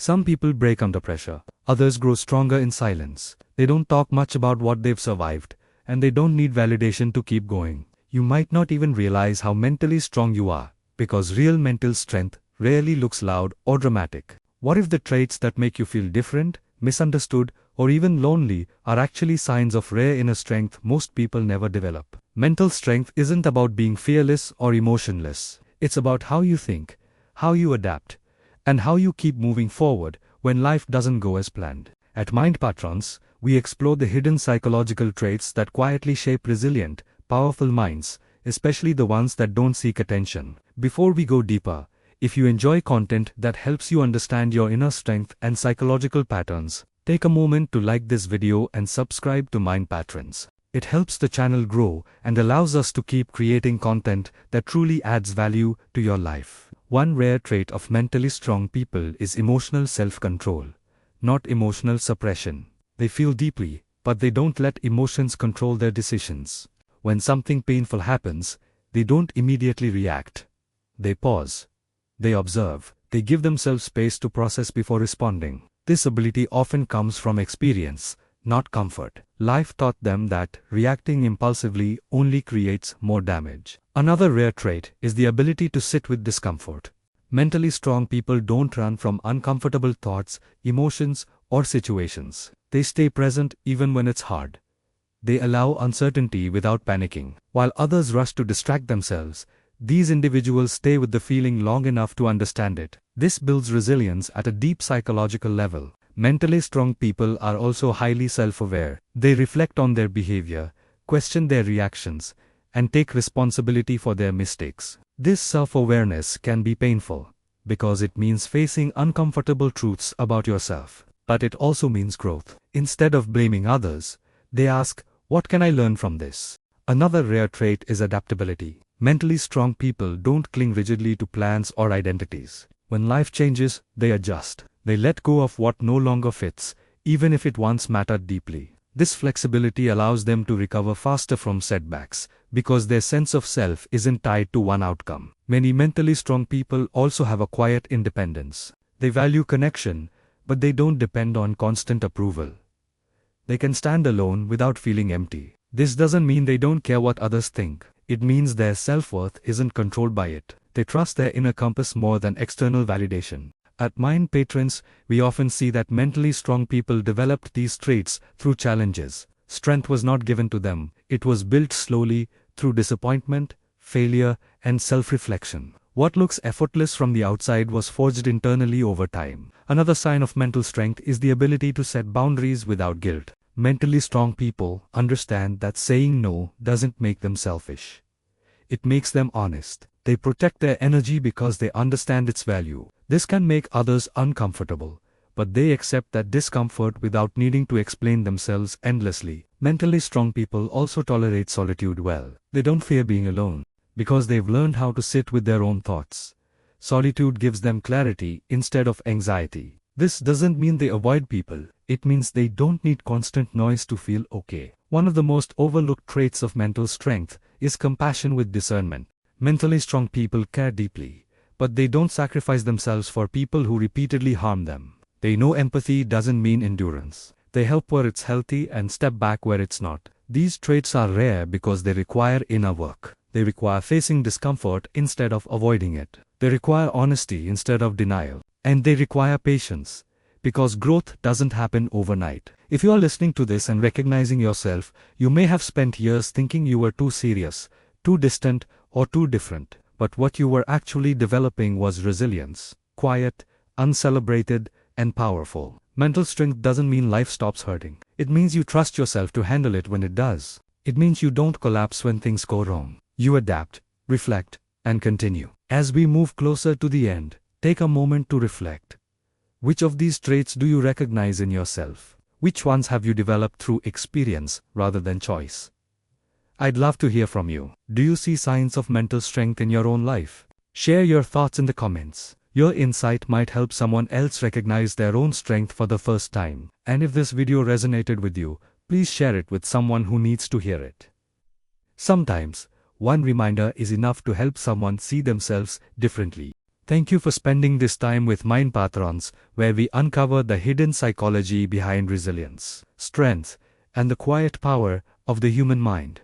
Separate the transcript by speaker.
Speaker 1: Some people break under pressure. Others grow stronger in silence. They don't talk much about what they've survived, and they don't need validation to keep going. You might not even realize how mentally strong you are, because real mental strength rarely looks loud or dramatic. What if the traits that make you feel different, misunderstood, or even lonely are actually signs of rare inner strength most people never develop? Mental strength isn't about being fearless or emotionless. It's about how you think, how you adapt, and how you keep moving forward when life doesn't go as planned. At Pattrens, we explore the hidden psychological traits that quietly shape resilient, powerful minds, especially the ones that don't seek attention. Before we go deeper, if you enjoy content that helps you understand your inner strength and psychological patterns, take a moment to like this video and subscribe to Pattrens. It helps the channel grow and allows us to keep creating content that truly adds value to your life. One rare trait of mentally strong people is emotional self-control, not emotional suppression. They feel deeply, but they don't let emotions control their decisions. When something painful happens, they don't immediately react. They pause. They observe. They give themselves space to process before responding. This ability often comes from experience, not comfort. Life taught them that reacting impulsively only creates more damage. Another rare trait is the ability to sit with discomfort. Mentally strong people don't run from uncomfortable thoughts, emotions, or situations. They stay present even when it's hard. They allow uncertainty without panicking. While others rush to distract themselves, these individuals stay with the feeling long enough to understand it. This builds resilience at a deep psychological level. Mentally strong people are also highly self-aware. They reflect on their behavior, question their reactions, and take responsibility for their mistakes. This self-awareness can be painful, because it means facing uncomfortable truths about yourself. But it also means growth. Instead of blaming others, they ask, "What can I learn from this?" Another rare trait is adaptability. Mentally strong people don't cling rigidly to plans or identities. When life changes, they adjust. They let go of what no longer fits, even if it once mattered deeply. This flexibility allows them to recover faster from setbacks, because their sense of self isn't tied to one outcome. Many mentally strong people also have a quiet independence. They value connection, but they don't depend on constant approval. They can stand alone without feeling empty. This doesn't mean they don't care what others think. It means their self-worth isn't controlled by it. They trust their inner compass more than external validation. At Pattrens, we often see that mentally strong people developed these traits through challenges. Strength was not given to them. It was built slowly through disappointment, failure, and self-reflection. What looks effortless from the outside was forged internally over time. Another sign of mental strength is the ability to set boundaries without guilt. Mentally strong people understand that saying no doesn't make them selfish. It makes them honest. They protect their energy because they understand its value. This can make others uncomfortable, but they accept that discomfort without needing to explain themselves endlessly. Mentally strong people also tolerate solitude well. They don't fear being alone, because they've learned how to sit with their own thoughts. Solitude gives them clarity instead of anxiety. This doesn't mean they avoid people. It means they don't need constant noise to feel okay. One of the most overlooked traits of mental strength is compassion with discernment. Mentally strong people care deeply, but they don't sacrifice themselves for people who repeatedly harm them. They know empathy doesn't mean endurance. They help where it's healthy and step back where it's not. These traits are rare because they require inner work. They require facing discomfort instead of avoiding it. They require honesty instead of denial. And they require patience, because growth doesn't happen overnight. If you are listening to this and recognizing yourself, you may have spent years thinking you were too serious, too distant, or too different. But what you were actually developing was resilience, quiet, uncelebrated, and powerful. Mental strength doesn't mean life stops hurting. It means you trust yourself to handle it when it does. It means you don't collapse when things go wrong. You adapt, reflect, and continue. As we move closer to the end, take a moment to reflect. Which of these traits do you recognize in yourself? Which ones have you developed through experience rather than choice? I'd love to hear from you. Do you see signs of mental strength in your own life? Share your thoughts in the comments. Your insight might help someone else recognize their own strength for the first time. And if this video resonated with you, please share it with someone who needs to hear it. Sometimes, one reminder is enough to help someone see themselves differently. Thank you for spending this time with Mind Pattrens, where we uncover the hidden psychology behind resilience, strength, and the quiet power of the human mind.